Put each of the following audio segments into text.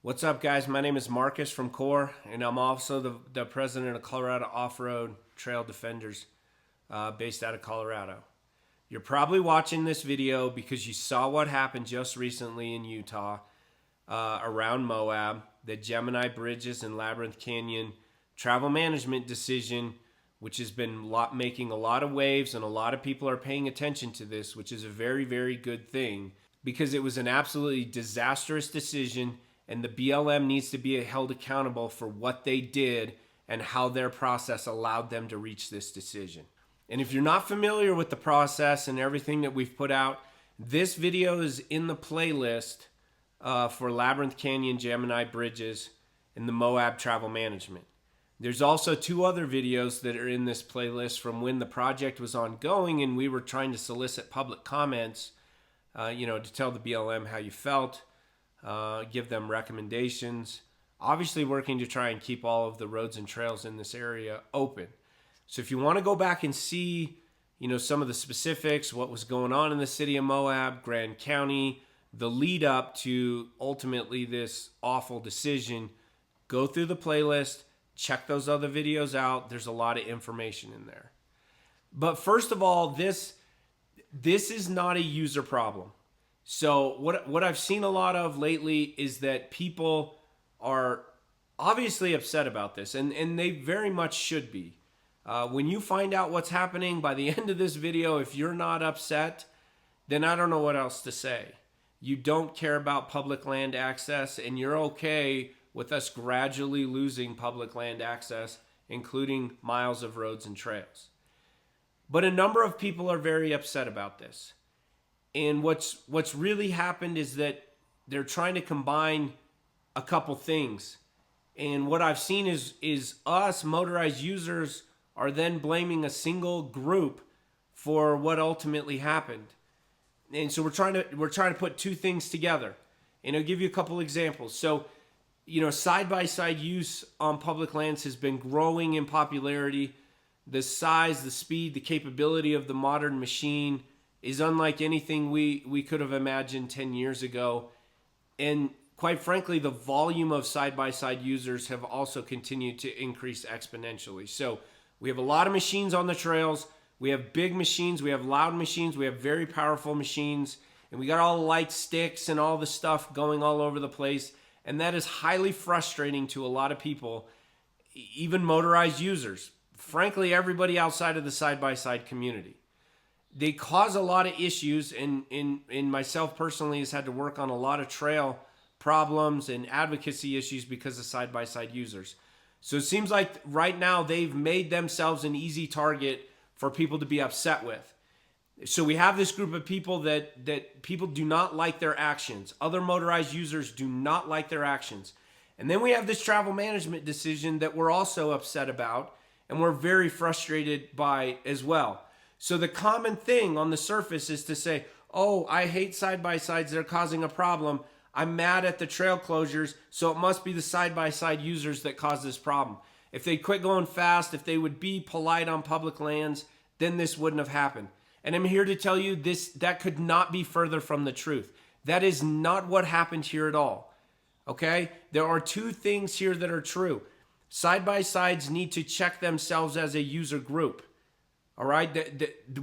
What's up, guys? My name is Marcus from Core, and I'm also the president of Colorado Off-Road Trail Defenders, based out of Colorado. You're probably watching this video because you saw what happened just recently in Utah around Moab, the Gemini Bridges and Labyrinth Canyon travel management decision, which has been making a lot of waves, and a lot of people are paying attention to this, which is a very, very good thing because it was an absolutely disastrous decision. And the BLM needs to be held accountable for what they did and how their process allowed them to reach this decision. And if you're not familiar with the process and everything that we've put out, this video is in the playlist for Labyrinth Canyon, Gemini Bridges, and the Moab Travel Management. There's also 2 other videos that are in this playlist from when the project was ongoing and we were trying to solicit public comments, to tell the BLM how you felt. Give them recommendations, obviously working to try and keep all of the roads and trails in this area open. So if you want to go back and see, some of the specifics, what was going on in the city of Moab, Grand County, the lead up to ultimately this awful decision, go through the playlist, check those other videos out. There's a lot of information in there. But first of all, this is not a user problem. So what I've seen a lot of lately is that people are obviously upset about this, and they very much should be. When you find out what's happening by the end of this video, if you're not upset, then I don't know what else to say. You don't care about public land access, and you're okay with us gradually losing public land access, including miles of roads and trails. But a number of people are very upset about this. And what's really happened is that they're trying to combine a couple things. And what I've seen is us motorized users are then blaming a single group for what ultimately happened. And so we're trying to put 2 things together. And I'll give you a couple examples. So, side-by-side use on public lands has been growing in popularity. The size, the speed, the capability of the modern machine is unlike anything we could have imagined 10 years ago. And quite frankly, the volume of side-by-side users have also continued to increase exponentially. So we have a lot of machines on the trails. We have big machines. We have loud machines. We have very powerful machines. And we got all the light sticks and all the stuff going all over the place. And that is highly frustrating to a lot of people, even motorized users. Frankly, everybody outside of the side-by-side community. They cause a lot of issues, and myself personally has had to work on a lot of trail problems and advocacy issues because of side-by-side users. So it seems like right now they've made themselves an easy target for people to be upset with. So we have this group of people that people do not like their actions. Other motorized users do not like their actions. And then we have this travel management decision that we're also upset about, and we're very frustrated by as well. So the common thing on the surface is to say, oh, I hate side-by-sides, they're causing a problem. I'm mad at the trail closures, so it must be the side-by-side users that cause this problem. If they quit going fast, if they would be polite on public lands, then this wouldn't have happened. And I'm here to tell you that could not be further from the truth. That is not what happened here at all. Okay? There are 2 things here that are true. Side-by-sides need to check themselves as a user group. All right,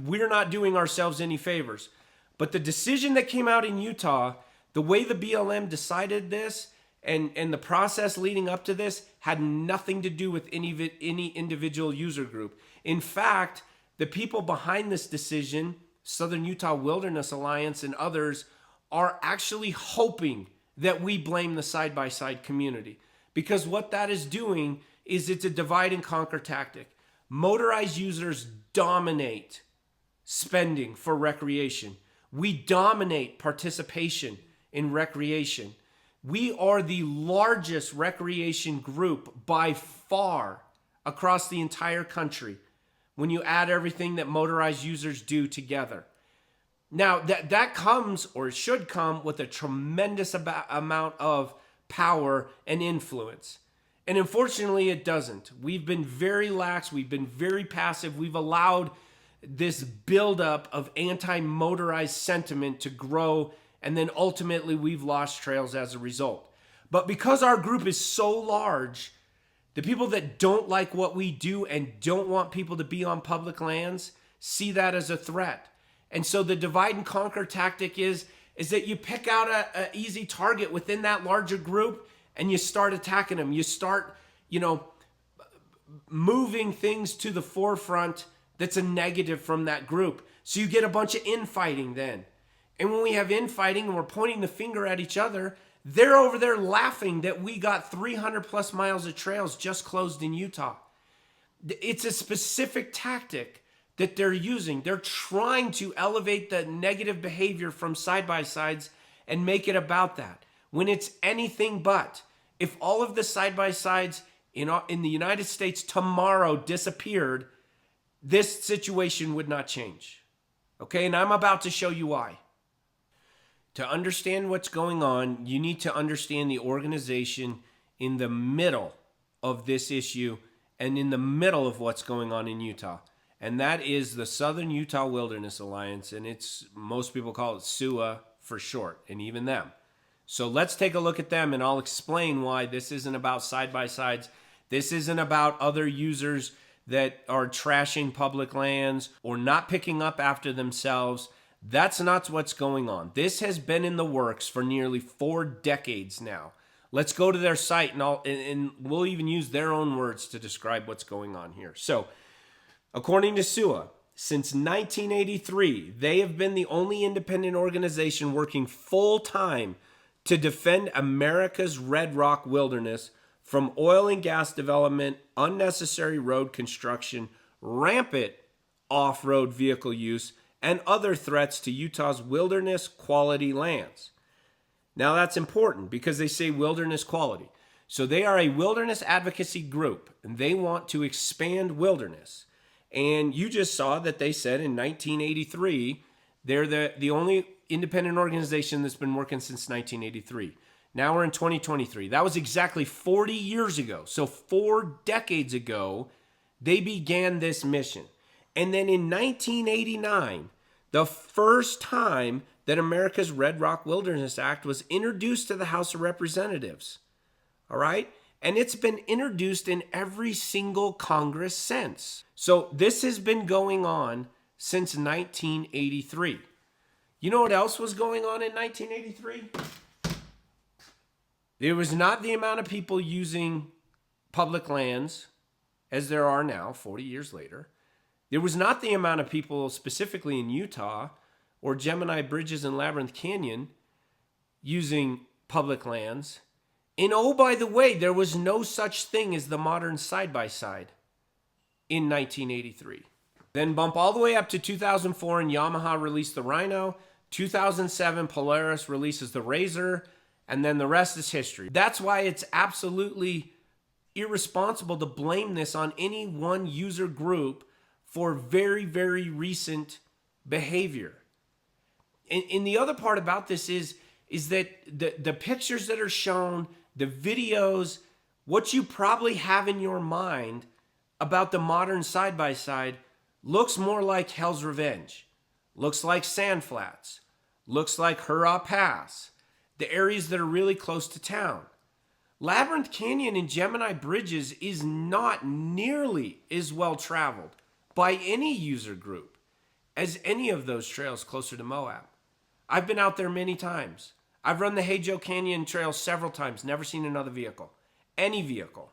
we're not doing ourselves any favors. But the decision that came out in Utah, the way the BLM decided this and the process leading up to this had nothing to do with any individual user group. In fact, the people behind this decision, Southern Utah Wilderness Alliance and others, are actually hoping that we blame the side-by-side community. Because what that is doing is it's a divide and conquer tactic. Motorized users dominate spending for recreation. We dominate participation in recreation. We are the largest recreation group by far across the entire country when you add everything that motorized users do together. Now, that comes, or should come, with a tremendous amount of power and influence. And unfortunately, it doesn't. We've been very lax. We've been very passive. We've allowed this buildup of anti-motorized sentiment to grow, and then ultimately we've lost trails as a result. But because our group is so large, the people that don't like what we do and don't want people to be on public lands see that as a threat. And so the divide and conquer tactic is that you pick out a easy target within that larger group and you start attacking them. You start, moving things to the forefront that's a negative from that group. So you get a bunch of infighting then. And when we have infighting and we're pointing the finger at each other, they're over there laughing that we got 300 plus miles of trails just closed in Utah. It's a specific tactic that they're using. They're trying to elevate the negative behavior from side-by-sides and make it about that. When it's anything but. If all of the side-by-sides in the United States tomorrow disappeared, this situation would not change. Okay, and I'm about to show you why. To understand what's going on, you need to understand the organization in the middle of this issue and in the middle of what's going on in Utah. And that is the Southern Utah Wilderness Alliance, and most people call it SUA for short, and even them. So let's take a look at them, and I'll explain why this isn't about side-by-sides. This isn't about other users that are trashing public lands or not picking up after themselves. That's not what's going on. This has been in the works for nearly 4 decades now. Let's go to their site and we'll even use their own words to describe what's going on here. So, according to SUA, since 1983, they have been the only independent organization working full-time to defend America's Red Rock wilderness from oil and gas development, unnecessary road construction, rampant off-road vehicle use, and other threats to Utah's wilderness quality lands. Now that's important because they say wilderness quality. So they are a wilderness advocacy group and they want to expand wilderness. And you just saw that they said in 1983, they're the only independent organization that's been working since 1983. Now we're in 2023. That was exactly 40 years ago. So 4 decades ago, they began this mission. And then in 1989, the first time that America's Red Rock Wilderness Act was introduced to the House of Representatives. All right? And it's been introduced in every single Congress since. So this has been going on since 1983. You know what else was going on in 1983? There was not the amount of people using public lands as there are now, 40 years later. There was not the amount of people specifically in Utah or Gemini Bridges and Labyrinth Canyon using public lands. And oh, by the way, there was no such thing as the modern side-by-side in 1983. Then bump all the way up to 2004 and Yamaha released the Rhino. 2007, Polaris releases the Razor. And then the rest is history. That's why it's absolutely irresponsible to blame this on any one user group for very, very recent behavior. And the other part about this is that the pictures that are shown, the videos, what you probably have in your mind about the modern side-by-side looks more like Hell's Revenge, looks like Sand Flats, looks like Hurrah Pass, the areas that are really close to town. Labyrinth Canyon and Gemini Bridges is not nearly as well traveled by any user group as any of those trails closer to Moab. I've been out there many times. I've run the Hey Joe Canyon Trail several times, never seen another vehicle. Any vehicle.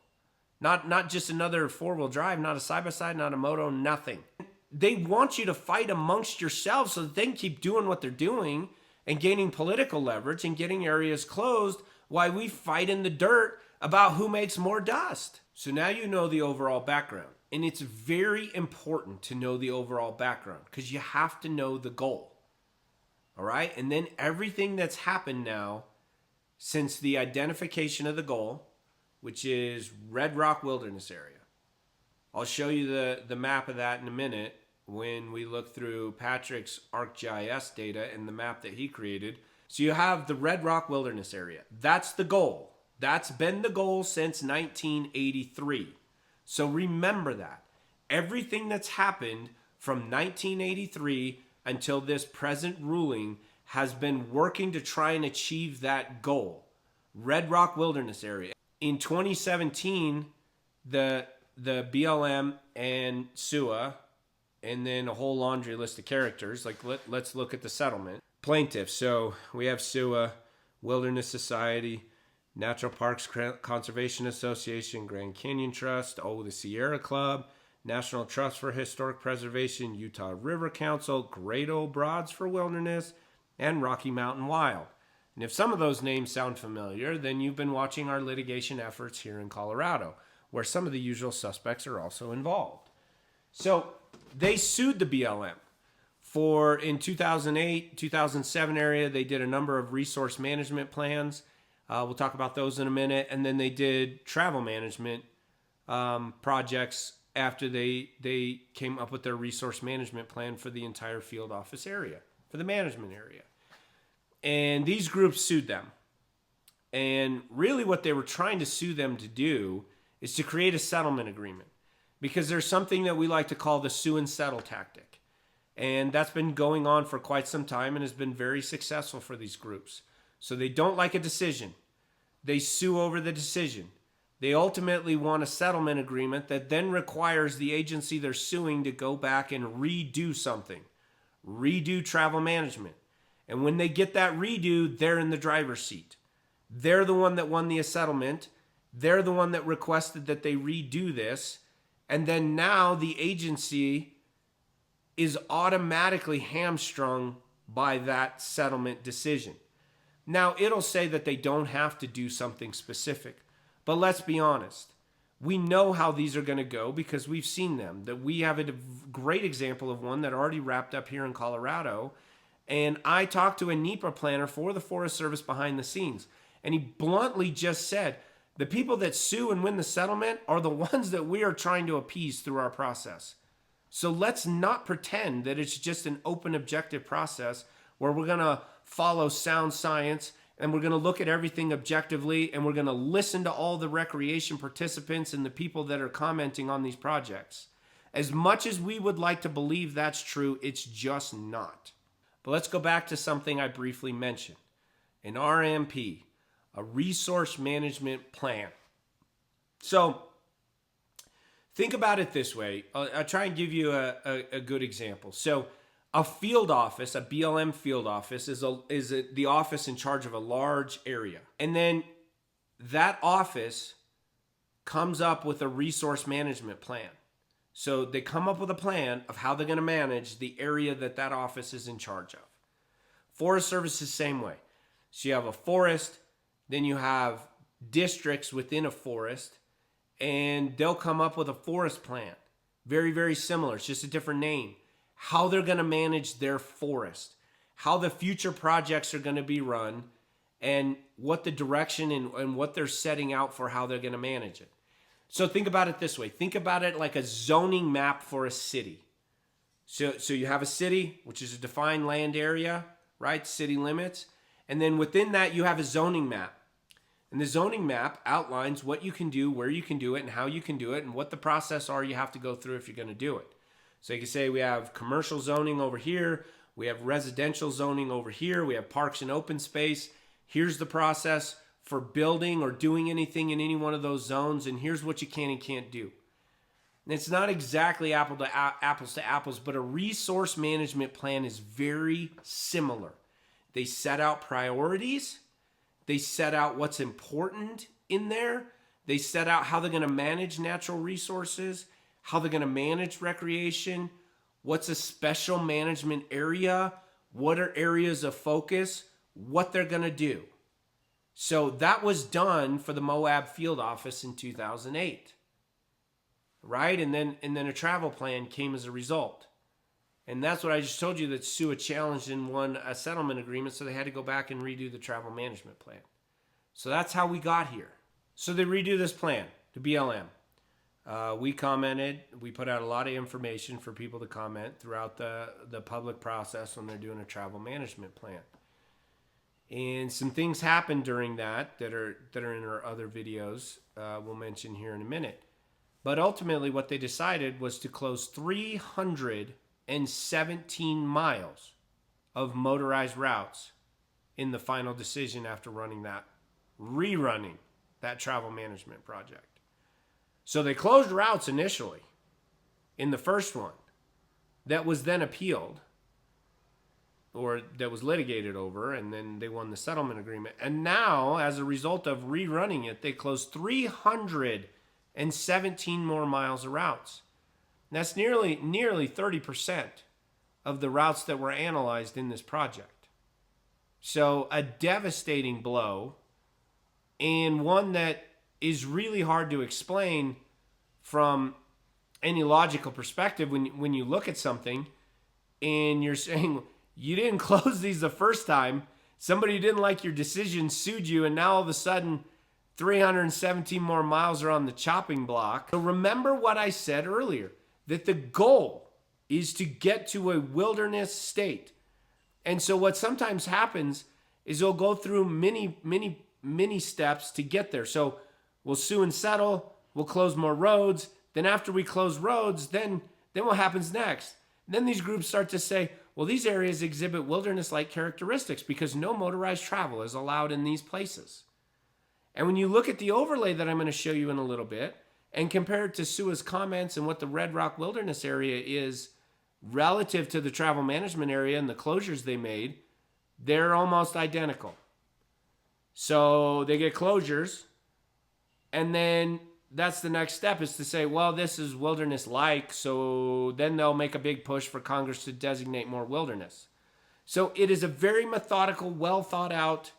Not just another four-wheel drive, not a side-by-side, not a moto, nothing. They want you to fight amongst yourselves so that they can keep doing what they're doing and gaining political leverage and getting areas closed while we fight in the dirt about who makes more dust. So now you know the overall background. And it's very important to know the overall background because you have to know the goal. All right? And then everything that's happened now since the identification of the goal, which is Red Rock Wilderness Area. I'll show you the map of that in a minute when we look through Patrick's ArcGIS data and the map that he created. So you have the Red Rock Wilderness Area. That's the goal. That's been the goal since 1983. So remember that. Everything that's happened from 1983 until this present ruling has been working to try and achieve that goal. Red Rock Wilderness area. In 2017, the BLM and SUA, and then a whole laundry list of characters. Like let's look at the settlement plaintiffs. So we have SUA, Wilderness Society, Natural Parks Conservation Association, Grand Canyon Trust, the Sierra Club, National Trust for Historic Preservation, Utah River Council, Great Old Broads for Wilderness, and Rocky Mountain Wild. And if some of those names sound familiar, then you've been watching our litigation efforts here in Colorado, where some of the usual suspects are also involved. So they sued the BLM for, in 2008, 2007 area, they did a number of resource management plans. We'll talk about those in a minute. And then they did travel management projects after they came up with their resource management plan for the entire field office area, for the management area. And these groups sued them. And really what they were trying to sue them to do is to create a settlement agreement. Because there's something that we like to call the sue and settle tactic. And that's been going on for quite some time and has been very successful for these groups. So they don't like a decision. They sue over the decision. They ultimately want a settlement agreement that then requires the agency they're suing to go back and redo something. Redo travel management. And when they get that redo, they're in the driver's seat. They're the one that won the settlement. They're the one that requested that they redo this. And then now the agency is automatically hamstrung by that settlement decision. Now, it'll say that they don't have to do something specific. But let's be honest. We know how these are going to go because we've seen them. That we have a great example of one that already wrapped up here in Colorado. And I talked to a NEPA planner for the Forest Service behind the scenes. And he bluntly just said, the people that sue and win the settlement are the ones that we are trying to appease through our process. So let's not pretend that it's just an open, objective process where we're going to follow sound science and we're going to look at everything objectively and we're going to listen to all the recreation participants and the people that are commenting on these projects. As much as we would like to believe that's true, it's just not. But let's go back to something I briefly mentioned. An RMP, a resource management plan. So think about it this way. I'll try and give you a good example. So a field office, a BLM field office, is the office in charge of a large area. And then that office comes up with a resource management plan. So they come up with a plan of how they're going to manage the area that office is in charge of. Forest Service is the same way. So you have a forest, then you have districts within a forest, and they'll come up with a forest plan. Very, very similar. It's just a different name. How they're going to manage their forest, how the future projects are going to be run, and what the direction and what they're setting out for how they're going to manage it. So think about it this way. Think about it like a zoning map for a city. So you have a city, which is a defined land area, right? City limits. And then within that, you have a zoning map. And the zoning map outlines what you can do, where you can do it, and how you can do it, and what the process are you have to go through if you're going to do it. So you can say we have commercial zoning over here. We have residential zoning over here. We have parks and open space. Here's the process for building or doing anything in any one of those zones, and here's what you can and can't do. And it's not exactly apples to apples, but a resource management plan is very similar. They set out priorities. They set out what's important in there. They set out how they're going to manage natural resources, how they're going to manage recreation, what's a special management area, what are areas of focus, what they're going to do. So that was done for the Moab field office in 2008, right? And then a travel plan came as a result. And that's what I just told you, that SUA challenged and won a settlement agreement, so they had to go back and redo the travel management plan. So that's how we got here. So they redo this plan, the BLM. We commented. We put out a lot of information for people to comment throughout the public process when they're doing a travel management plan. And some things happened during that are in our other videos we'll mention here in a minute. But ultimately what they decided was to close 317 miles of motorized routes in the final decision after running that rerunning that travel management project. So they closed routes initially in the first one that was then appealed, or that was litigated over, and then they won the settlement agreement. And now, as a result of rerunning it, they closed 317 more miles of routes. And that's nearly 30% of the routes that were analyzed in this project. So a devastating blow, and one that is really hard to explain from any logical perspective when you look at something and you're saying, you didn't close these the first time. Somebody who didn't like your decision sued you, and now all of a sudden 317 more miles are on the chopping block. So remember what I said earlier, that the goal is to get to a wilderness state. And so what sometimes happens is they'll go through many steps to get there. So we'll sue and settle, we'll close more roads. Then after we close roads, then what happens next? Then these groups start to say, well, these areas exhibit wilderness-like characteristics because no motorized travel is allowed in these places. And when you look at the overlay that I'm going to show you in a little bit and compare it to SUA's comments and what the Red Rock Wilderness area is relative to the travel management area and the closures they made, they're almost identical. So they get closures, and then that's the next step, is to say, well, this is wilderness-like, so then they'll make a big push for Congress to designate more wilderness. So it is a very methodical, well-thought-out,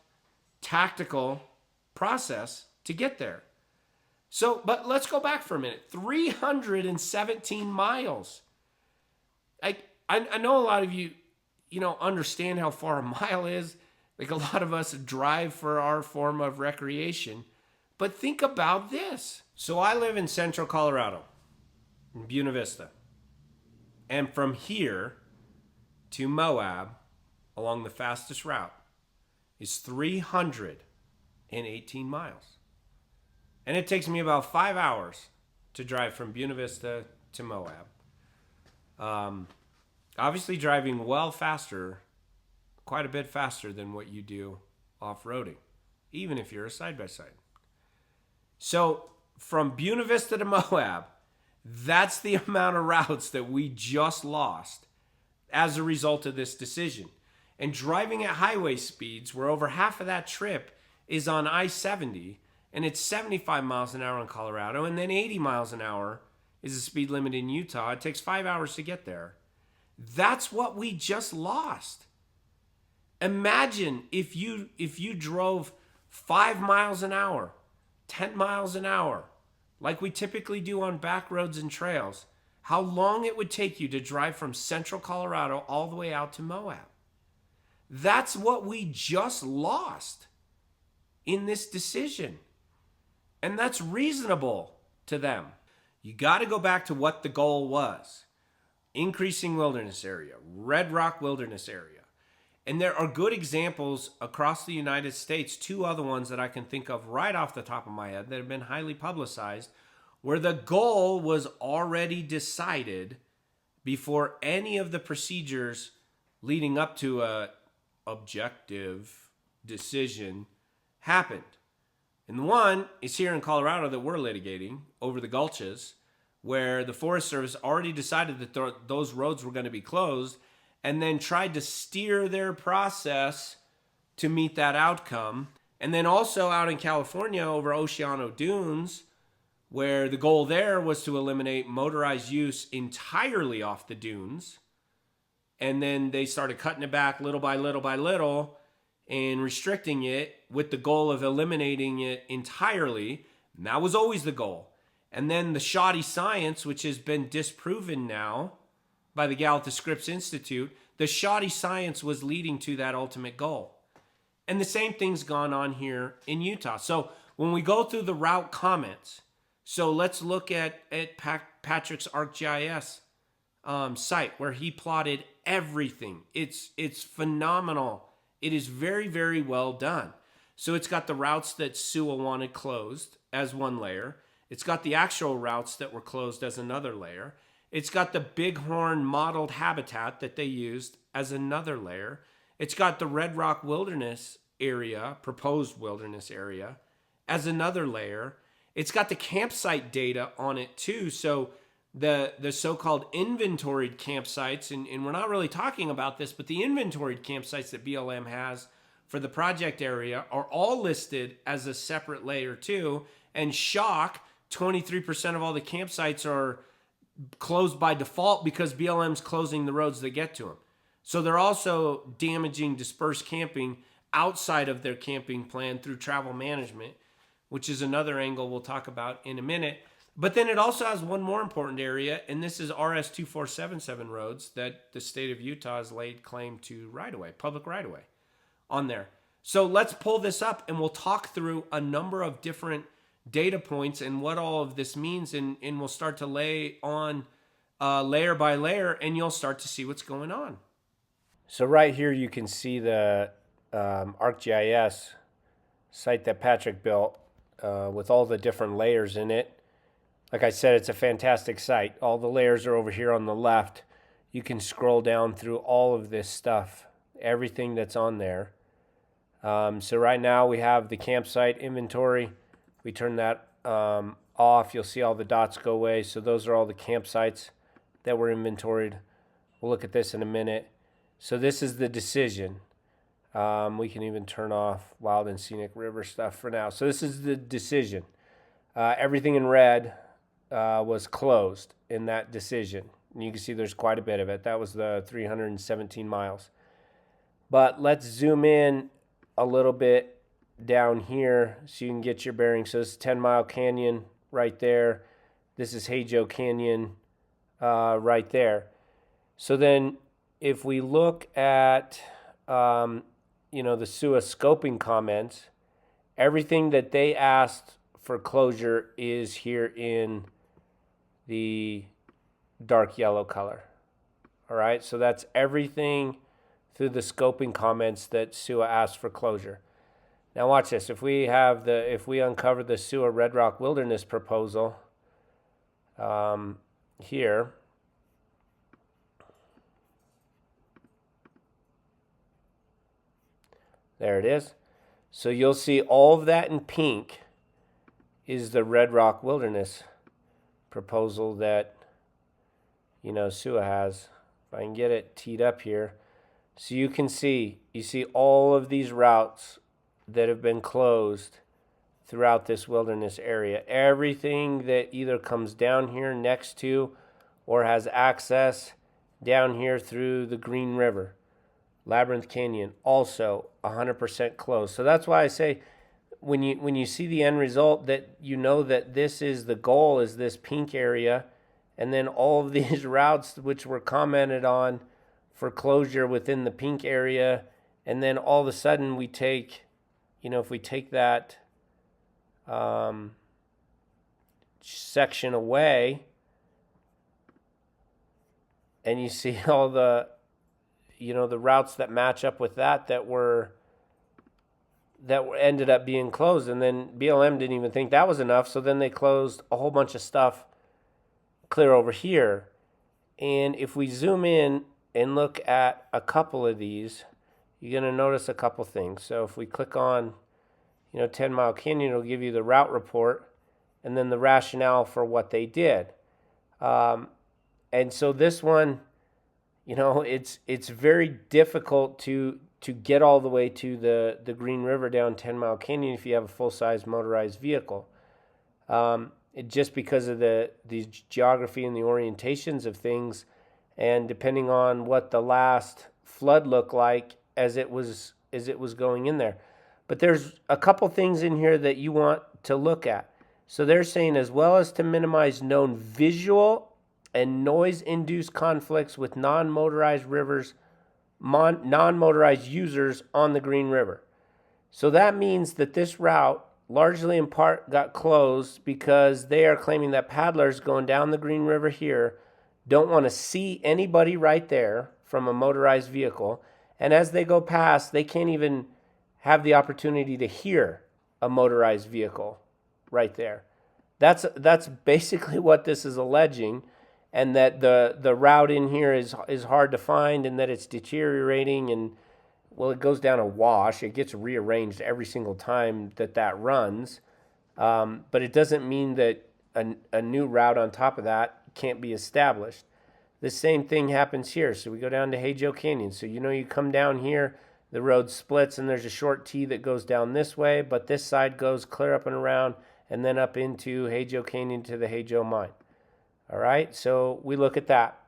tactical process to get there. So, but let's go back for a minute. 317 miles. I know a lot of you, understand how far a mile is. Like, a lot of us drive for our form of recreation. But think about this. So I live in central Colorado, in Buena Vista. And from here to Moab, along the fastest route, is 318 miles. And it takes me about 5 hours to drive from Buena Vista to Moab. Obviously driving well faster, quite a bit faster than what you do off-roading, even if you're a side-by-side. So from Buena Vista to Moab, that's the amount of routes that we just lost as a result of this decision. And driving at highway speeds, where over half of that trip is on I-70, and it's 75 miles an hour in Colorado, and then 80 miles an hour is the speed limit in Utah. It takes 5 hours to get there. That's what we just lost. Imagine if you drove 5 miles an hour, 10 miles an hour, like we typically do on back roads and trails, how long it would take you to drive from central Colorado all the way out to Moab. That's what we just lost in this decision. And that's reasonable to them. You got to go back to what the goal was. Increasing wilderness area, Red Rock Wilderness area. And there are good examples across the United States, 2 other ones that I can think of right off the top of my head that have been highly publicized, where the goal was already decided before any of the procedures leading up to a objective decision happened. And one is here in Colorado that we're litigating over the gulches, where the Forest Service already decided that those roads were going to be closed, and then tried to steer their process to meet that outcome. And then also out in California over Oceano Dunes, where the goal there was to eliminate motorized use entirely off the dunes. And then they started cutting it back little by little by little and restricting it with the goal of eliminating it entirely. And that was always the goal. And then the shoddy science, which has been disproven now by the Galata Scripps Institute, the shoddy science was leading to that ultimate goal. And the same thing's gone on here in Utah. So when we go through the route comments, so let's look at Patrick's ArcGIS site where he plotted everything. It's phenomenal. It is very, very well done. So it's got the routes that SUA wanted closed as one layer. It's got the actual routes that were closed as another layer. It's got the bighorn modeled habitat that they used as another layer. It's got the Red Rock Wilderness area, proposed wilderness area, as another layer. It's got the campsite data on it too. So the so-called inventoried campsites, and we're not really talking about this, but the inventoried campsites that BLM has for the project area are all listed as a separate layer too. And shock, 23% of all the campsites are closed by default because BLM's closing the roads that get to them. So they're also damaging dispersed camping outside of their camping plan through travel management, which is another angle we'll talk about in a minute. But then it also has one more important area, and this is RS 2477 roads that the state of Utah has laid claim to right-of-way, public right-of-way on there. So let's pull this up and we'll talk through a number of different data points and what all of this means, and we'll start to lay on layer by layer, and you'll start to see what's going on. So right here you can see the ArcGIS site that Patrick built with all the different layers in it. Like I said, it's a fantastic site. All the layers are over here on the left. You can scroll down through all of this stuff, everything that's on there. So right now we have the campsite inventory. We turn that off. You'll see all the dots go away. So those are all the campsites that were inventoried. We'll look at this in a minute. So this is the decision. We can even turn off wild and scenic river stuff for now. So this is the decision. Everything in red was closed in that decision. And you can see there's quite a bit of it. That was the 317 miles. But let's zoom in a little bit down here so you can get your bearings. So this is 10 Mile Canyon right there. This is Hajo Canyon right there. So then if we look at the SUA scoping comments, everything that they asked for closure is here in the dark yellow color. All right, so that's everything through the scoping comments that SUA asked for closure. Now watch this. If we uncover the SUA Red Rock Wilderness proposal here, there it is. So you'll see all of that in pink is the Red Rock Wilderness proposal that SUA has. If I can get it teed up here, so you see all of these routes that have been closed throughout this wilderness area. Everything that either comes down here next to or has access down here through the Green River, Labyrinth Canyon, also 100% closed. So that's why I say when you see the end result, that you know that this is the goal, is this pink area, and then all of these routes which were commented on for closure within the pink area, and then all of a sudden we take, if we take that section away, and you see all the, the routes that match up with that ended up being closed. And then BLM didn't even think that was enough, so then they closed a whole bunch of stuff clear over here. And if we zoom in and look at a couple of these, you're going to notice a couple things. So if we click on 10 Mile Canyon, it'll give you the route report and then the rationale for what they did. And so this one, it's very difficult to get all the way to the Green River down 10 Mile Canyon if you have a full-size motorized vehicle. Just because of the geography and the orientations of things, and depending on what the last flood looked like as it was going in there. But there's a couple things in here that you want to look at. So they're saying, as well as to minimize known visual and noise-induced conflicts with non-motorized users on the Green River. So that means that this route, largely in part, got closed because they are claiming that paddlers going down the Green River here don't want to see anybody right there from a motorized vehicle. And as they go past, they can't even have the opportunity to hear a motorized vehicle right there. That's basically what this is alleging, and that the route in here is hard to find, and that it's deteriorating, and well, it goes down a wash. It gets rearranged every single time that runs. But it doesn't mean that a new route on top of that can't be established. The same thing happens here. So we go down to Hajo Canyon. So you come down here, the road splits, and there's a short T that goes down this way, but this side goes clear up and around, and then up into Hajo Canyon to the Hajo mine. All right, so we look at that.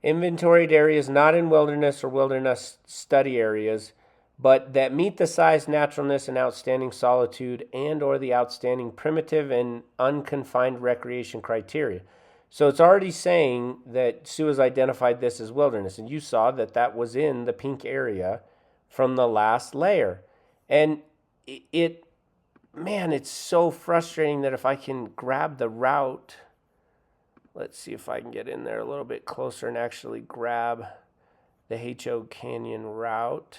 Inventoried areas not in wilderness or wilderness study areas, but that meet the size, naturalness, and outstanding solitude and or the outstanding primitive and unconfined recreation criteria. So it's already saying that Sue has identified this as wilderness, and you saw that was in the pink area from the last layer. And it's so frustrating that if I can grab the route, let's see if I can get in there a little bit closer and actually grab the Hajo Canyon route.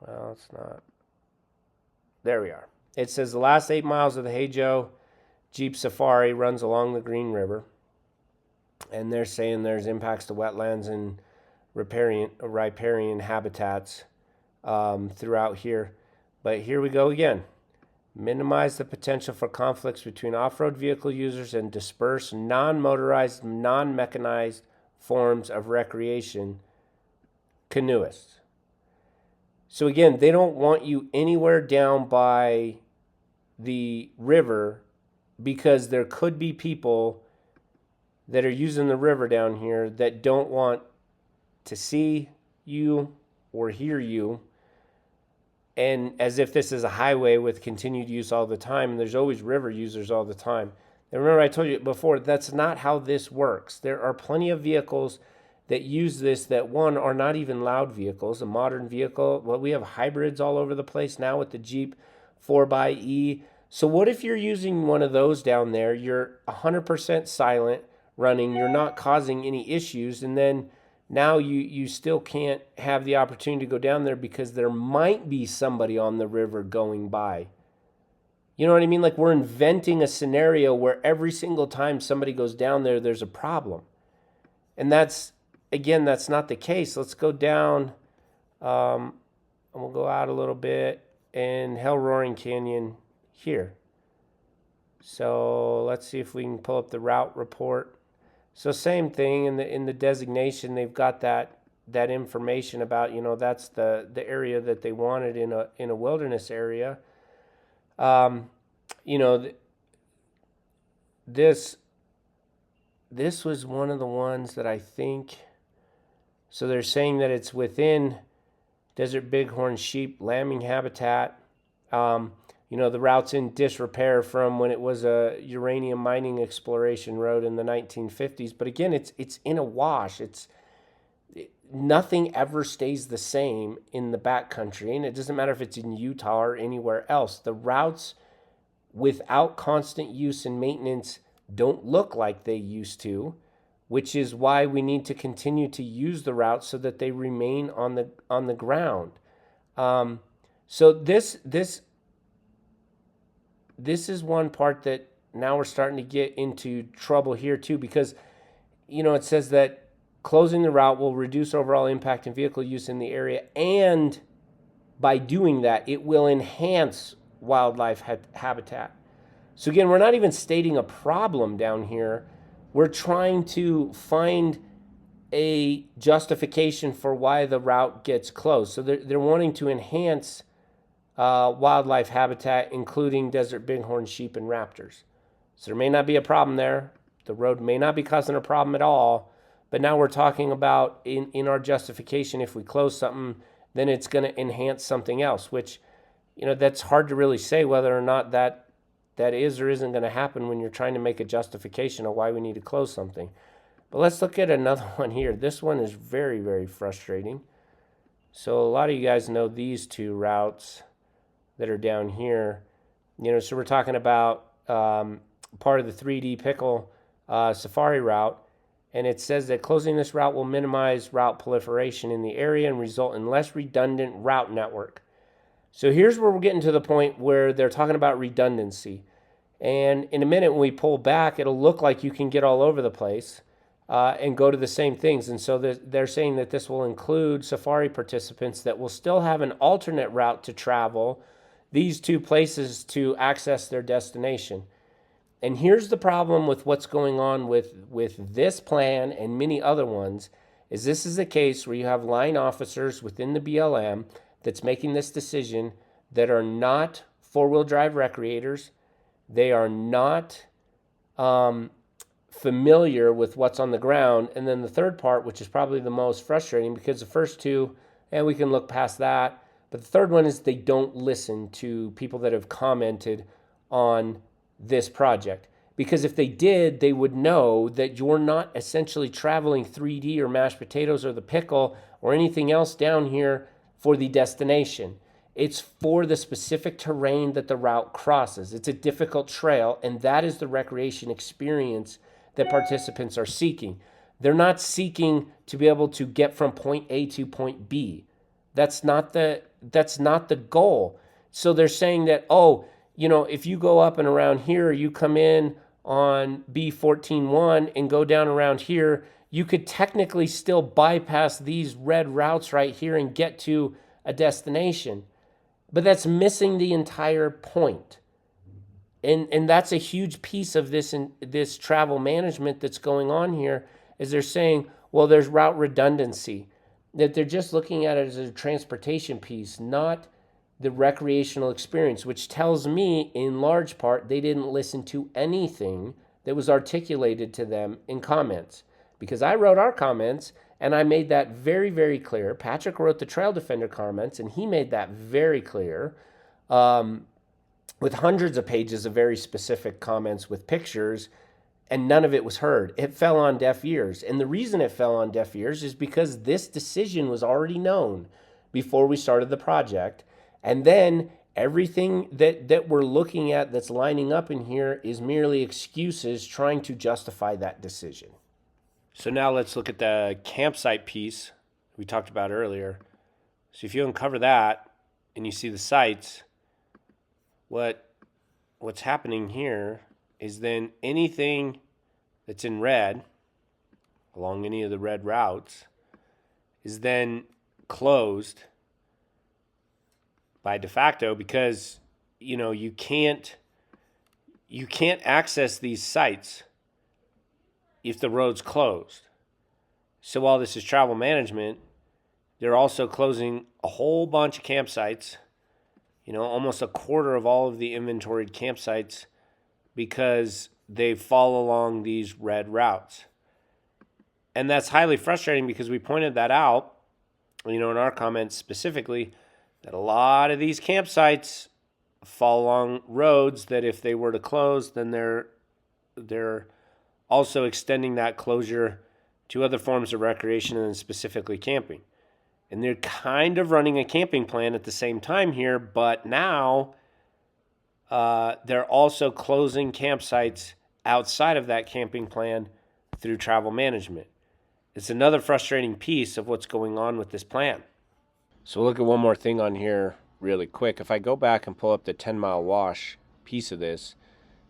Well, it's not. There we are. It says the last 8 miles of the Hajo Jeep Safari runs along the Green River. And they're saying there's impacts to wetlands and riparian habitats throughout here. But here we go again. Minimize the potential for conflicts between off-road vehicle users and disperse non-motorized, non-mechanized forms of recreation, canoeists. So again, they don't want you anywhere down by the river because there could be people that are using the river down here that don't want to see you or hear you. And as if this is a highway with continued use all the time, and there's always river users all the time. And remember I told you before, that's not how this works. There are plenty of vehicles that use this that, one, are not even loud vehicles. A modern vehicle, well, we have hybrids all over the place now with the Jeep 4xe. So what if you're using one of those down there, you're 100% silent running, you're not causing any issues, and then now you still can't have the opportunity to go down there because there might be somebody on the river going by. You know what I mean? Like, we're inventing a scenario where every single time somebody goes down there, there's a problem. And that's not the case. Let's go down, and we'll go out a little bit, and Hell Roaring Canyon here. So let's see if we can pull up the route report. So same thing in the designation, they've got that information about, that's the area that they wanted in a wilderness area. This was one of the ones that I think. So they're saying that it's within desert bighorn sheep lambing habitat. The route's in disrepair from when it was a uranium mining exploration road in the 1950s. But again, it's in a wash. Nothing ever stays the same in the backcountry, and it doesn't matter if it's in Utah or anywhere else. The routes, without constant use and maintenance, don't look like they used to, which is why we need to continue to use the routes so that they remain on the ground. So this is one part that now we're starting to get into trouble here too, because it says that closing the route will reduce overall impact and vehicle use in the area, and by doing that, it will enhance wildlife habitat. So again, we're not even stating a problem down here. We're trying to find a justification for why the route gets closed. So they're wanting to enhance wildlife habitat, including desert bighorn sheep and raptors. So there may not be a problem there. The road may not be causing a problem at all. But now we're talking about in our justification, if we close something, then it's going to enhance something else, which, that's hard to really say whether or not that is or isn't going to happen when you're trying to make a justification of why we need to close something. But let's look at another one here. This one is very, very frustrating. So a lot of you guys know these two routes that are down here. So we're talking about part of the 3D Pickle Safari route. And it says that closing this route will minimize route proliferation in the area and result in less redundant route network. So here's where we're getting to the point where they're talking about redundancy. And in a minute, when we pull back, it'll look like you can get all over the place. and go to the same things. And so they're saying that this will include safari participants that will still have an alternate route to travel these two places to access their destination. And here's the problem with what's going on with this plan and many other ones is this is a case where you have line officers within the BLM that's making this decision that are not four-wheel drive recreators. They are not familiar with what's on the ground. And then the third part, which is probably the most frustrating, because the first two, and we can look past that, but the third one is they don't listen to people that have commented on this project. Because if they did, they would know that you're not essentially traveling 3D or mashed potatoes or the pickle or anything else down here for the destination. It's for the specific terrain that the route crosses. It's a difficult trail, and that is the recreation experience that participants are seeking. They're not seeking to be able to get from point A to point B. That's not the goal. So they're saying that, oh, if you go up and around here, you come in on B14-1 and go down around here, you could technically still bypass these red routes right here and get to a destination. But that's missing the entire point. And that's a huge piece of this travel management that's going on here, is they're saying, well, there's route redundancy, that they're just looking at it as a transportation piece, not the recreational experience, which tells me in large part they didn't listen to anything that was articulated to them in comments. Because I wrote our comments and I made that very, very clear. Patrick wrote the Trail Defender comments and he made that very clear, with hundreds of pages of very specific comments with pictures, and none of it was heard. It fell on deaf ears. And the reason it fell on deaf ears is because this decision was already known before we started the project. And then everything that we're looking at that's lining up in here is merely excuses trying to justify that decision. So now let's look at the campsite piece we talked about earlier. So if you uncover that and you see the sites, what's happening here is then anything that's in red along any of the red routes is then closed by de facto, because you can't access these sites if the road's closed. So while this is travel management, they're also closing a whole bunch of campsites, almost a quarter of all of the inventoried campsites, because they fall along these red routes. And that's highly frustrating because we pointed that out, in our comments specifically, that a lot of these campsites fall along roads that if they were to close, then they're also extending that closure to other forms of recreation and specifically camping. And they're kind of running a camping plan at the same time here, but now they're also closing campsites outside of that camping plan through travel management. It's another frustrating piece of what's going on with this plan. So we'll look at one more thing on here really quick. If I go back and pull up the 10-mile wash piece of this,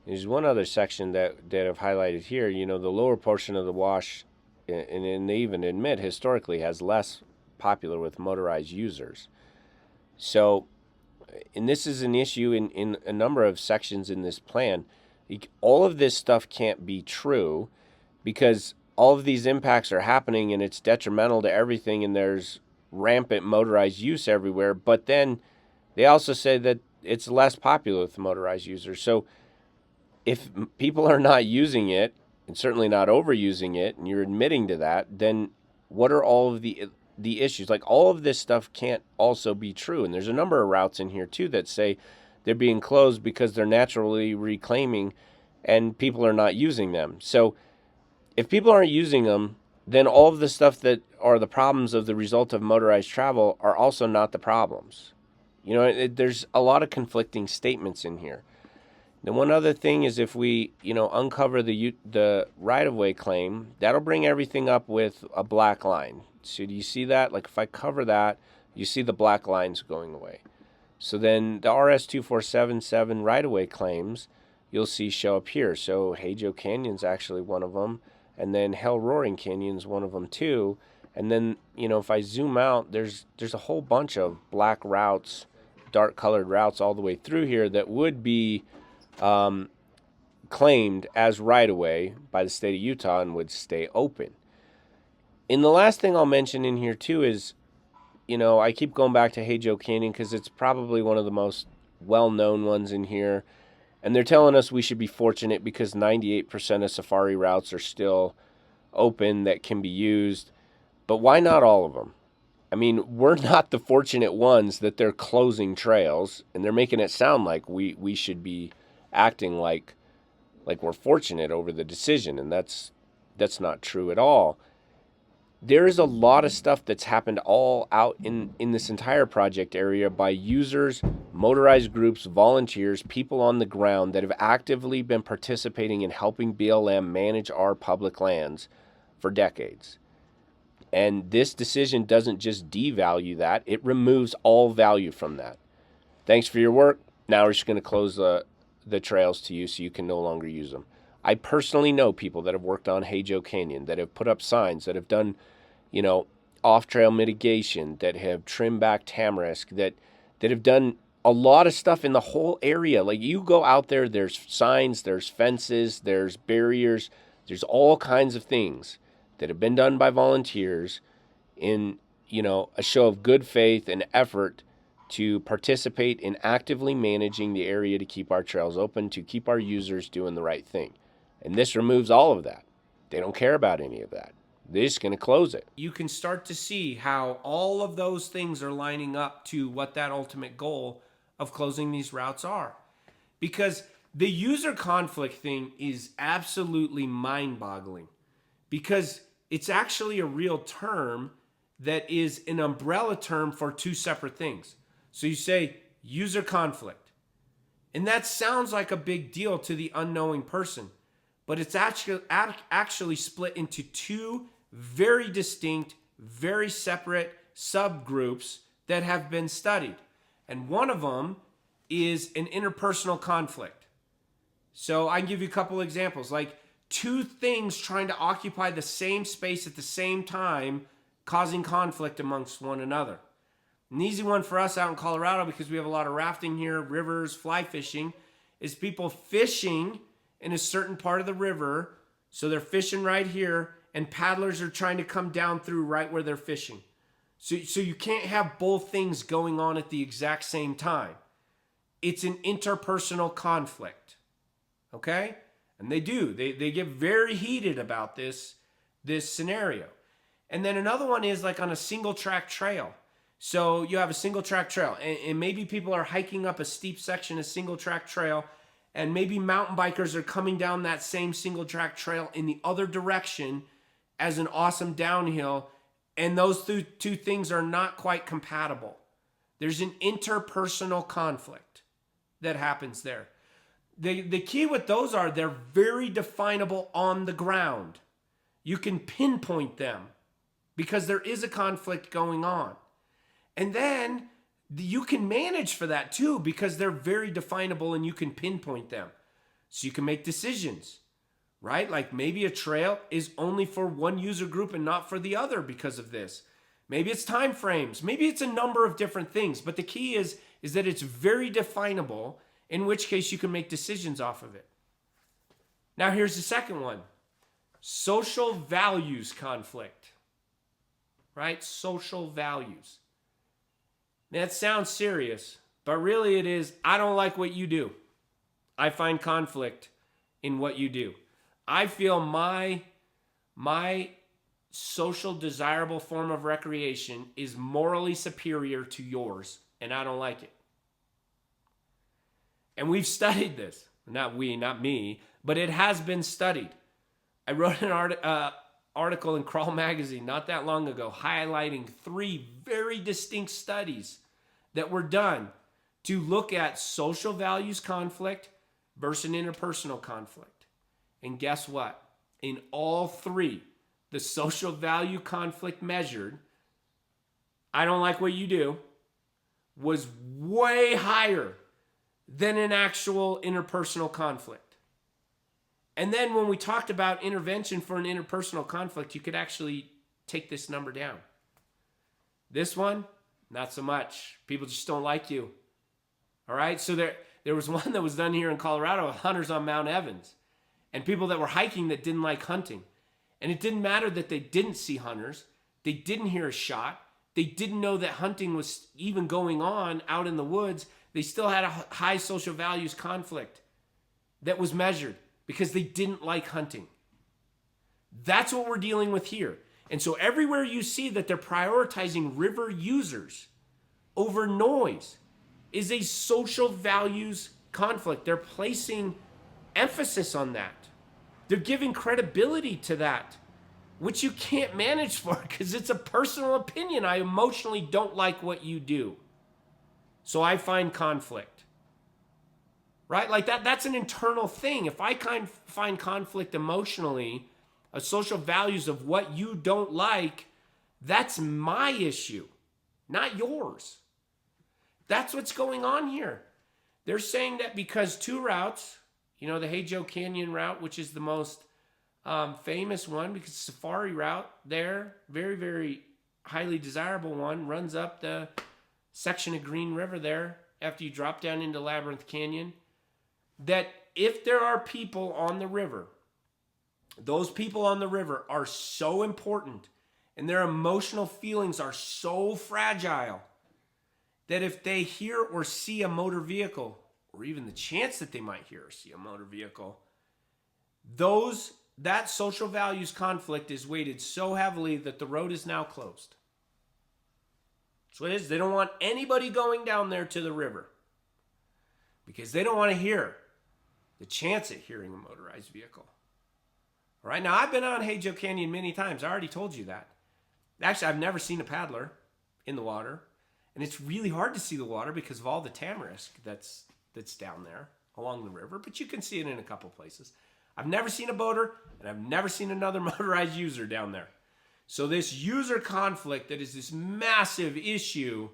there's one other section that I've highlighted here. The lower portion of the wash, and they even admit historically, has less popular with motorized users. So, and this is an issue in a number of sections in this plan. All of this stuff can't be true because all of these impacts are happening and it's detrimental to everything, and there's rampant motorized use everywhere. But then they also say that it's less popular with motorized users. So if people are not using it, and certainly not overusing it, and you're admitting to that, then what are all of the issues? Like, all of this stuff can't also be true. And there's a number of routes in here too that say they're being closed because they're naturally reclaiming and people are not using them. So if people aren't using them, then all of the stuff that are the problems of the result of motorized travel are also not the problems. There's a lot of conflicting statements in here. Now, one other thing is if we, uncover the right-of-way claim, that'll bring everything up with a black line. So do you see that? Like, if I cover that, you see the black lines going away. So then the RS-2477 right-of-way claims, you'll see show up here. So Hey Joe Canyon's actually one of them. and then Hell Roaring Canyon's one of them too. And then, if I zoom out, there's a whole bunch of black routes, dark colored routes all the way through here that would be claimed as right of way by the state of Utah and would stay open. And the last thing I'll mention in here too is, I keep going back to Hey Joe Canyon because it's probably one of the most well-known ones in here. And they're telling us we should be fortunate because 98% of safari routes are still open that can be used. But why not all of them? I mean, we're not the fortunate ones that they're closing trails, and they're making it sound like we should be acting like we're fortunate over the decision, and that's not true at all. There is a lot of stuff that's happened all out in this entire project area by users, motorized groups, volunteers, people on the ground that have actively been participating in helping BLM manage our public lands for decades. And this decision doesn't just devalue that, it removes all value from that. Thanks for your work. Now we're just going to close the trails to you so you can no longer use them. I personally know people that have worked on Hey Joe Canyon, that have put up signs, that have done, off-trail mitigation, that have trimmed back tamarisk, that have done a lot of stuff in the whole area. Like, you go out there, there's signs, there's fences, there's barriers, there's all kinds of things that have been done by volunteers in, a show of good faith and effort to participate in actively managing the area to keep our trails open, to keep our users doing the right thing. And this removes all of that. They don't care about any of that. They're just going to close it. You can start to see how all of those things are lining up to what that ultimate goal of closing these routes are. Because the user conflict thing is absolutely mind-boggling, because it's actually a real term that is an umbrella term for two separate things. So you say user conflict, and that sounds like a big deal to the unknowing person, but it's actually split into two very distinct, very separate subgroups that have been studied. And one of them is an interpersonal conflict. So I can give you a couple examples, like two things trying to occupy the same space at the same time, causing conflict amongst one another. An easy one for us out in Colorado, because we have a lot of rafting here, rivers, fly fishing, is people fishing in a certain part of the river. So they're fishing right here, and paddlers are trying to come down through right where they're fishing. So you can't have both things going on at the exact same time. It's an interpersonal conflict. Okay? And they do. They get very heated about this scenario. And then another one is like on a single track trail. So you have a single track trail, and maybe people are hiking up a steep section of single track trail, and maybe mountain bikers are coming down that same single track trail in the other direction as an awesome downhill, and those two things are not quite compatible. There's an interpersonal conflict that happens there. The key with those are they're very definable on the ground. You can pinpoint them because there is a conflict going on. And then you can manage for that too, because they're very definable and you can pinpoint them. So you can make decisions, right? Like maybe a trail is only for one user group and not for the other because of this. Maybe it's time frames. Maybe it's a number of different things. But the key is that it's very definable, in which case you can make decisions off of it. Now here's the second one. Social values conflict, right? Social values. That sounds serious, but really it is, I don't like what you do. I find conflict in what you do. I feel my social desirable form of recreation is morally superior to yours, and I don't like it. And we've studied this. Not we, not me, but it has been studied. I wrote an article in Crawl Magazine not that long ago highlighting 3 very distinct studies that were done to look at social values conflict versus interpersonal conflict. And guess what? In all 3, the social value conflict measured, I don't like what you do, was way higher than an actual interpersonal conflict. And then when we talked about intervention for an interpersonal conflict, you could actually take this number down. This one, not so much. People just don't like you. All right? So there was one that was done here in Colorado, hunters on Mount Evans, and people that were hiking that didn't like hunting. And it didn't matter that they didn't see hunters. They didn't hear a shot. They didn't know that hunting was even going on out in the woods. They still had a high social values conflict that was measured because they didn't like hunting. That's what we're dealing with here. And so everywhere you see that they're prioritizing river users over noise is a social values conflict. They're placing emphasis on that. They're giving credibility to that, which you can't manage for because it's a personal opinion. I emotionally don't like what you do. So I find conflict. Right? Like that's an internal thing. If I find conflict emotionally, a social values of what you don't like, that's my issue, not yours. That's what's going on here. They're saying that because two routes, the Hajo Canyon route, which is the most famous one because safari route there, very, very highly desirable one, runs up the section of Green River there after you drop down into Labyrinth Canyon, that if there are people on the river, those people on the river are so important and their emotional feelings are so fragile that if they hear or see a motor vehicle, or even the chance that they might hear or see a motor vehicle, that social values conflict is weighted so heavily that the road is now closed. That's what it is. They don't want anybody going down there to the river because they don't want to hear the chance at hearing a motorized vehicle. All right, now I've been on Hajo Canyon many times. I already told you that. Actually, I've never seen a paddler in the water, and it's really hard to see the water because of all the tamarisk that's down there along the river, but you can see it in a couple places. I've never seen a boater, and I've never seen another motorized user down there. So this user conflict that is this massive issue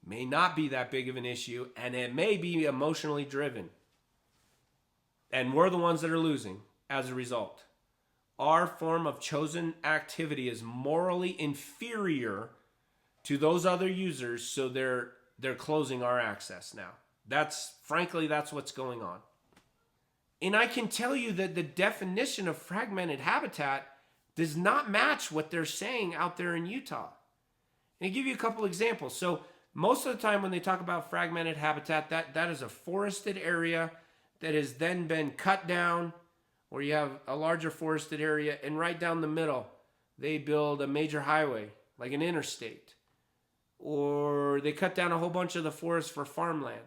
may not be that big of an issue, and it may be emotionally driven. And we're the ones that are losing as a result. Our form of chosen activity is morally inferior to those other users, so they're closing our access now. That's what's going on. And I can tell you that the definition of fragmented habitat does not match what they're saying out there in Utah. And I'll give you a couple examples. So most of the time when they talk about fragmented habitat, that is a forested area that has then been cut down, or you have a larger forested area, and right down the middle, they build a major highway, like an interstate. Or they cut down a whole bunch of the forest for farmland.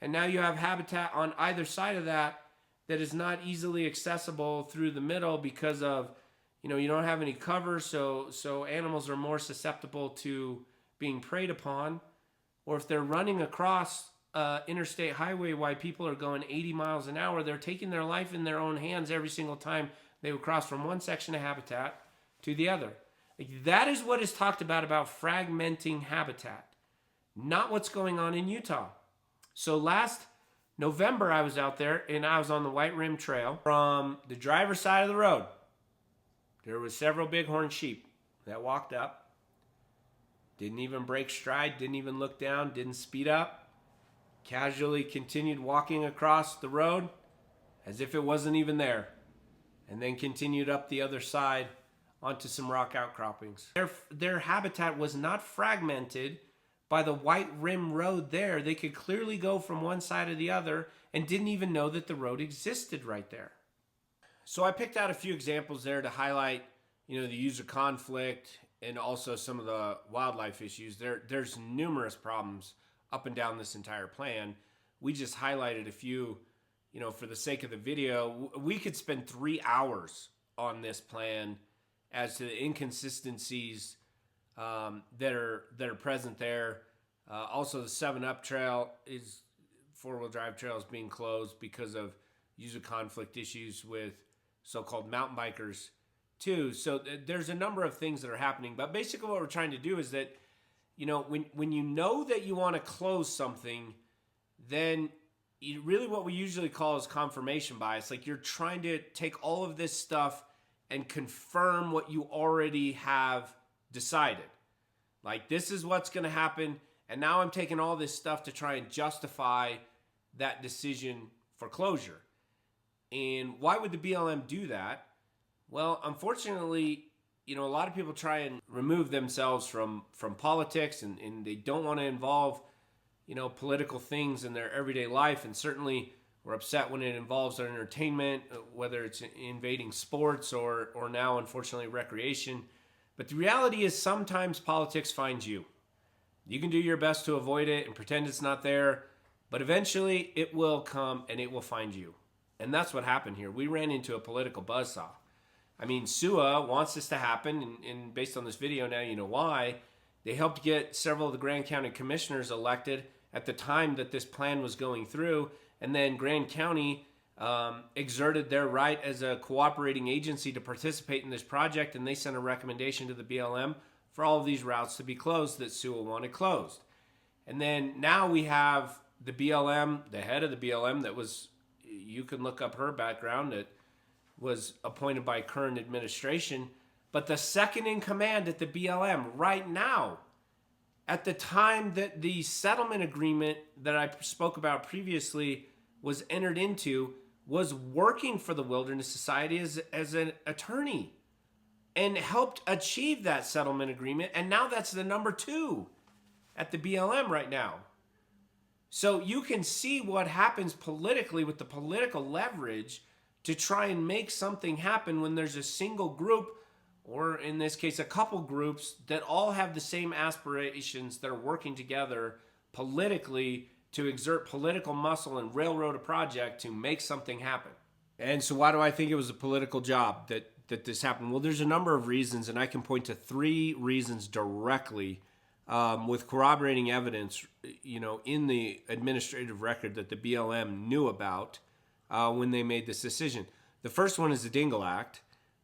And now you have habitat on either side of that is not easily accessible through the middle because of, you don't have any cover, so animals are more susceptible to being preyed upon. Or if they're running across interstate highway while people are going 80 miles an hour, they're taking their life in their own hands every single time they would cross from one section of habitat to the other. That is what is talked about fragmenting habitat, not what's going on in Utah. So last November, I was out there and I was on the White Rim Trail. From the driver's side of the road, there was several bighorn sheep that walked up, didn't even break stride, didn't even look down, didn't speed up, casually continued walking across the road as if it wasn't even there, and then continued up the other side onto some rock outcroppings. Their habitat was not fragmented by the White Rim Road there. They could clearly go from one side to the other and didn't even know that the road existed right there. So I picked out a few examples there to highlight, the user conflict and also some of the wildlife issues. There's numerous problems up and down this entire plan. We just highlighted a few, for the sake of the video. We could spend 3 hours on this plan as to the inconsistencies that are present there. Also, the 7-Up Trail is 4-wheel drive trail is being closed because of user conflict issues with so-called mountain bikers too. So there's a number of things that are happening. But basically what we're trying to do is that, when you know that you want to close something, then really what we usually call is confirmation bias. Like you're trying to take all of this stuff and confirm what you already have decided. Like this is what's going to happen, and now I'm taking all this stuff to try and justify that decision for closure. And why would the BLM do that? Well, unfortunately, a lot of people try and remove themselves from politics, and they don't want to involve political things in their everyday life. And certainly we're upset when it involves our entertainment, whether it's invading sports or now, unfortunately, recreation. But the reality is sometimes politics finds you. You can do your best to avoid it and pretend it's not there, but eventually it will come and it will find you. And that's what happened here. We ran into a political buzzsaw. I mean, SUA wants this to happen, and based on this video now you know why. They helped get several of the Grand County commissioners elected at the time that this plan was going through, and then Grand County exerted their right as a cooperating agency to participate in this project, and they sent a recommendation to the BLM for all of these routes to be closed that SUA wanted closed. And then now we have the BLM, the head of the BLM that was, you can look up her background, that was appointed by current administration, but the second in command at the BLM right now, at the time that the settlement agreement that I spoke about previously was entered into, was working for the Wilderness Society as an attorney and helped achieve that settlement agreement. And now that's the number 2 at the BLM right now. So you can see what happens politically with the political leverage to try and make something happen when there's a single group, or in this case, a couple groups that all have the same aspirations that are working together politically to exert political muscle and railroad a project to make something happen. And so why do I think it was a political job that this happened? Well, there's a number of reasons, and I can point to 3 reasons directly with corroborating evidence, in the administrative record that the BLM knew about when they made this decision. The first one is the Dingle Act.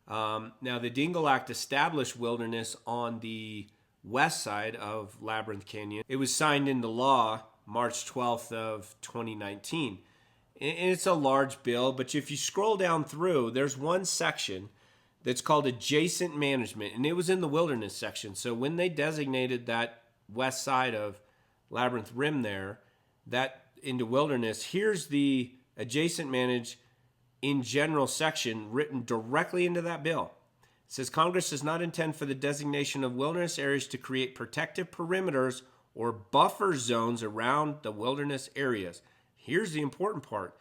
Now, the Dingle Act established wilderness on the west side of Labyrinth Canyon. It was signed into law March 12th of 2019. And it's a large bill, but if you scroll down through, there's one section that's called adjacent management, and it was in the wilderness section. So when they designated that west side of Labyrinth Rim there, that into wilderness, here's the adjacent manage in general section written directly into that bill. It says Congress does not intend for the designation of wilderness areas to create protective perimeters or buffer zones around the wilderness areas. Here's the important part.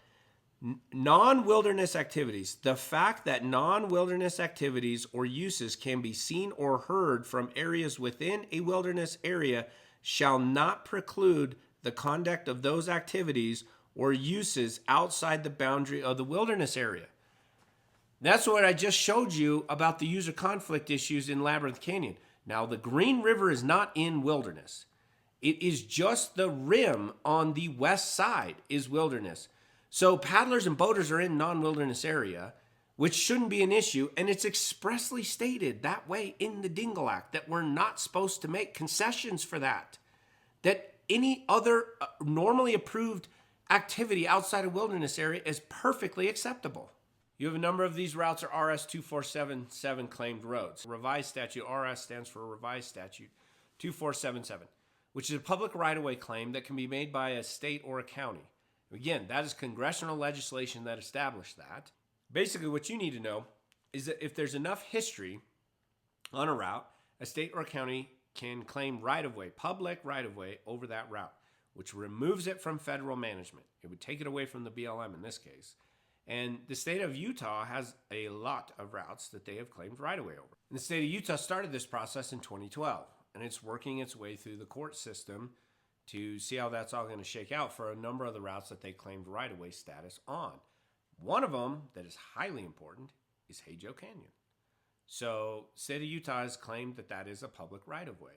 Non-wilderness activities. The fact that non-wilderness activities or uses can be seen or heard from areas within a wilderness area shall not preclude the conduct of those activities or uses outside the boundary of the wilderness area. That's what I just showed you about the user conflict issues in Labyrinth Canyon. Now, the Green River is not in wilderness. It is just the rim on the west side is wilderness. So paddlers and boaters are in non-wilderness area, which shouldn't be an issue, and it's expressly stated that way in the Dingle Act that we're not supposed to make concessions for that. That any other normally approved activity outside of wilderness area is perfectly acceptable. You have a number of these routes are RS 2477 claimed roads. Revised statute, RS stands for Revised Statute 2477, which is a public right-of-way claim that can be made by a state or a county. Again, that is congressional legislation that established that. Basically, what you need to know is that if there's enough history on a route, a state or a county can claim right-of-way, public right-of-way over that route, which removes it from federal management. It would take it away from the BLM in this case. And the state of Utah has a lot of routes that they have claimed right-of-way over. And the state of Utah started this process in 2012, and it's working its way through the court system to see how that's all going to shake out for a number of the routes that they claimed right-of-way status on. One of them that is highly important is Hajo Canyon. So state of Utah has claimed that that is a public right-of-way.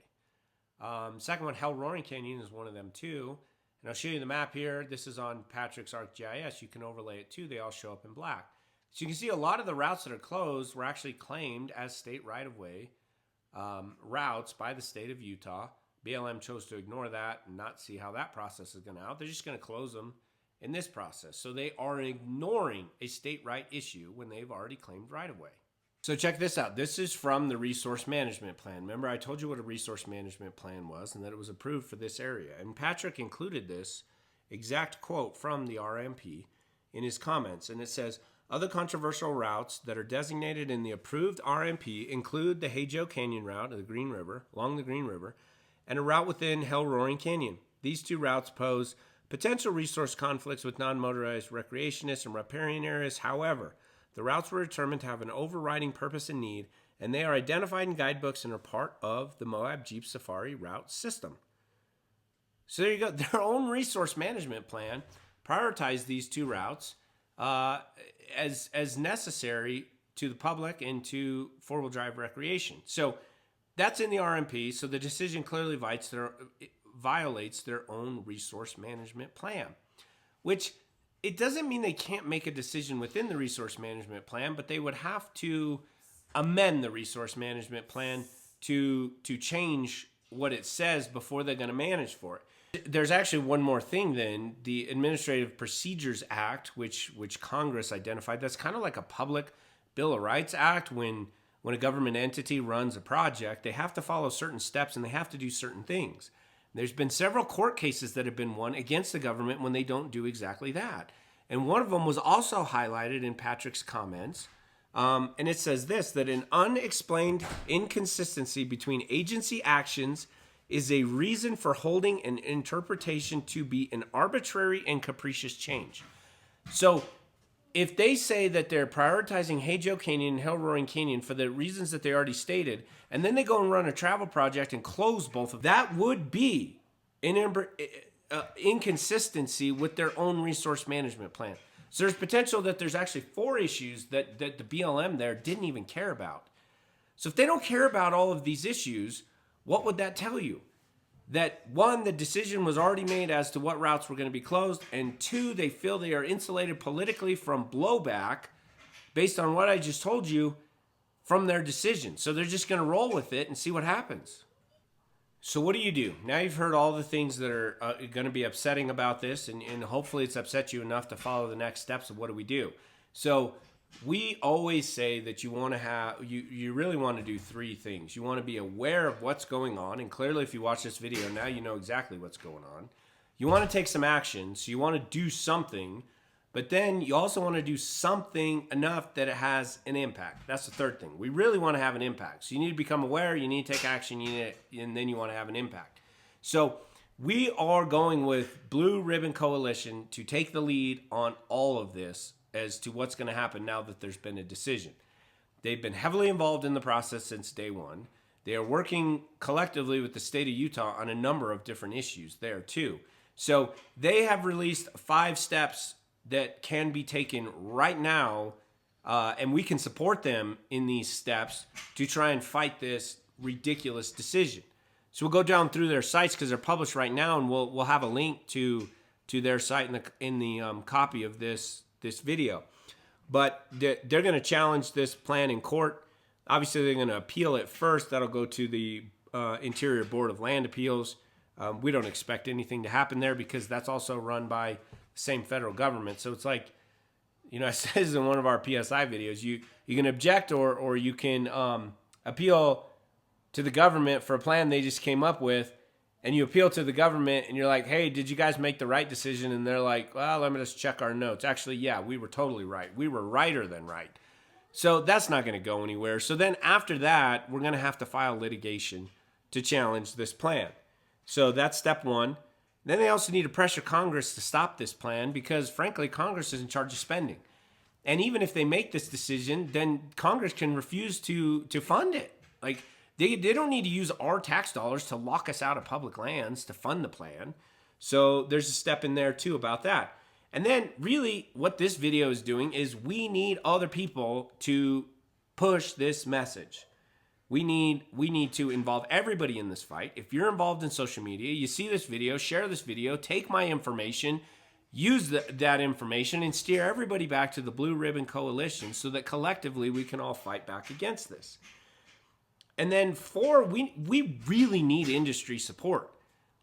Second one, Hell Roaring Canyon is one of them too. And I'll show you the map here. This is on Patrick's ArcGIS. You can overlay it too. They all show up in black. So you can see a lot of the routes that are closed were actually claimed as state right-of-way routes by the state of Utah. BLM chose to ignore that and not see how that process is going to out. They're just going to close them in this process. So they are ignoring a state right issue when they've already claimed right of way. So check this out. This is from the resource management plan. Remember, I told you what a resource management plan was and that it was approved for this area. And Patrick included this exact quote from the RMP in his comments. And it says, other controversial routes that are designated in the approved RMP include the Hajo Canyon route of the Green River, along the Green River, and a route within Hell Roaring Canyon. These two routes pose potential resource conflicts with non-motorized recreationists and riparian areas. However, the routes were determined to have an overriding purpose and need, and they are identified in guidebooks and are part of the Moab Jeep Safari route system. So there you go. Their own resource management plan prioritized these two routes as necessary to the public and to four-wheel drive recreation. So that's in the RMP. So the decision clearly violates their own resource management plan, which it doesn't mean they can't make a decision within the resource management plan, but they would have to amend the resource management plan to change what it says before they're going to manage for it. There's actually one more thing then, the Administrative Procedures Act, which Congress identified. That's kind of like a public Bill of Rights Act. When a government entity runs a project, they have to follow certain steps and they have to do certain things. There's been several court cases that have been won against the government when they don't do exactly that. And one of them was also highlighted in Patrick's comments. And it says this, that an unexplained inconsistency between agency actions is a reason for holding an interpretation to be an arbitrary and capricious change. So if they say that they're prioritizing Hajo Canyon and Hell Roaring Canyon for the reasons that they already stated, and then they go and run a travel project and close both of them, that would be an inconsistency with their own resource management plan. So there's potential that there's actually 4 issues that the BLM there didn't even care about. So if they don't care about all of these issues, what would that tell you? That 1, the decision was already made as to what routes were going to be closed, and 2, they feel they are insulated politically from blowback based on what I just told you from their decision. So they're just going to roll with it and see what happens. So what do? Now you've heard all the things that are going to be upsetting about this, and hopefully it's upset you enough to follow the next steps of what do we do. So we always say that you want to have, you really want to do 3 things. You want to be aware of what's going on, and clearly if you watch this video now you know exactly what's going on. You want to take some action, so you want to do something, but then you also want to do something enough that it has an impact. That's the 3rd thing. We really want to have an impact. So you need to become aware, you need to take action, and then you want to have an impact. So we are going with Blue Ribbon Coalition to take the lead on all of this as to what's going to happen now that there's been a decision. They've been heavily involved in the process since day one. They are working collectively with the state of Utah on a number of different issues there too. So they have released 5 steps that can be taken right now, and we can support them in these steps to try and fight this ridiculous decision. So we'll go down through their sites because they're published right now, and we'll have a link to their site in the copy of this video. But they're going to challenge this plan in court. Obviously, they're going to appeal it first. That'll go to the Interior Board of Land Appeals. We don't expect anything to happen there because that's also run by the same federal government. So it's like, it says in one of our PSI videos, you can object or you can appeal to the government for a plan they just came up with. And you appeal to the government and you're like, hey, did you guys make the right decision? And they're like, well, let me just check our notes. Actually, yeah, we were totally right. We were righter than right. So that's not going to go anywhere. So then after that, we're going to have to file litigation to challenge this plan. So that's step 1. Then they also need to pressure Congress to stop this plan because, frankly, Congress is in charge of spending. And even if they make this decision, then Congress can refuse to fund it. Like, They don't need to use our tax dollars to lock us out of public lands to fund the plan. So there's a step in there too about that. And then really what this video is doing is we need other people to push this message. We need to involve everybody in this fight. If you're involved in social media, you see this video, share this video, take my information, use that information and steer everybody back to the Blue Ribbon Coalition so that collectively we can all fight back against this. And then 4, we really need industry support.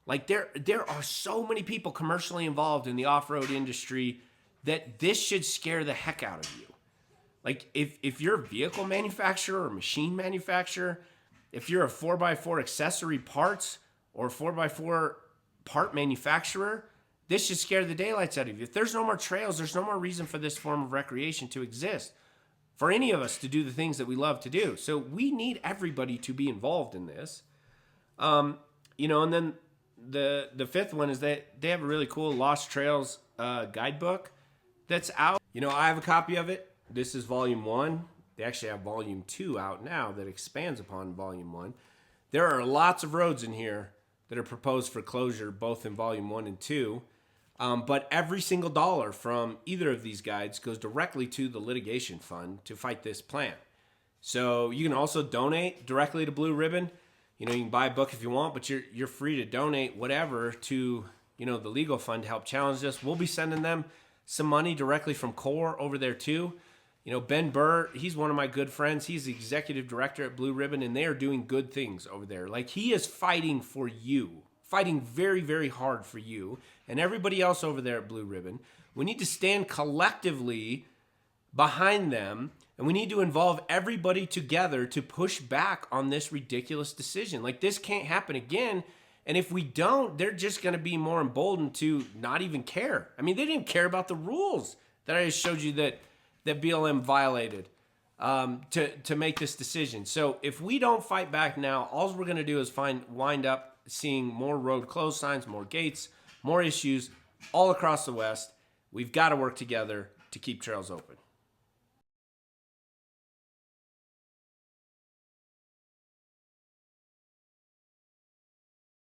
Like there are so many people commercially involved in the off-road industry that this should scare the heck out of you. Like if you're a vehicle manufacturer or machine manufacturer, if you're a 4x4 accessory parts or 4x4 part manufacturer, this should scare the daylights out of you. If there's no more trails, there's no more reason for this form of recreation to exist, for any of us to do the things that we love to do. So we need everybody to be involved in this. You know, and then the fifth one is that they have a really cool Lost Trails guidebook that's out. You know, I have a copy of it. This is volume 1. They actually have volume 2 out now that expands upon volume 1. There are lots of roads in here that are proposed for closure, both in volume 1 and 2. But every single dollar from either of these guides goes directly to the litigation fund to fight this plan. So you can also donate directly to Blue Ribbon. You know, you can buy a book if you want, but you're free to donate whatever to, you know, the legal fund to help challenge this. We'll be sending them some money directly from CORE over there too. You know, Ben Burr, he's one of my good friends. He's the executive director at Blue Ribbon, and they are doing good things over there. Like, he is fighting for you, fighting very, very hard for you and everybody else over there at Blue Ribbon. We need to stand collectively behind them, and we need to involve everybody together to push back on this ridiculous decision. Like, this can't happen again. And if we don't, they're just going to be more emboldened to not even care. I mean, they didn't care about the rules that I just showed you that BLM violated to make this decision. So if we don't fight back now, all we're going to do is wind up seeing more road closed signs, more gates, more issues all across the West. We've got to work together to keep trails open.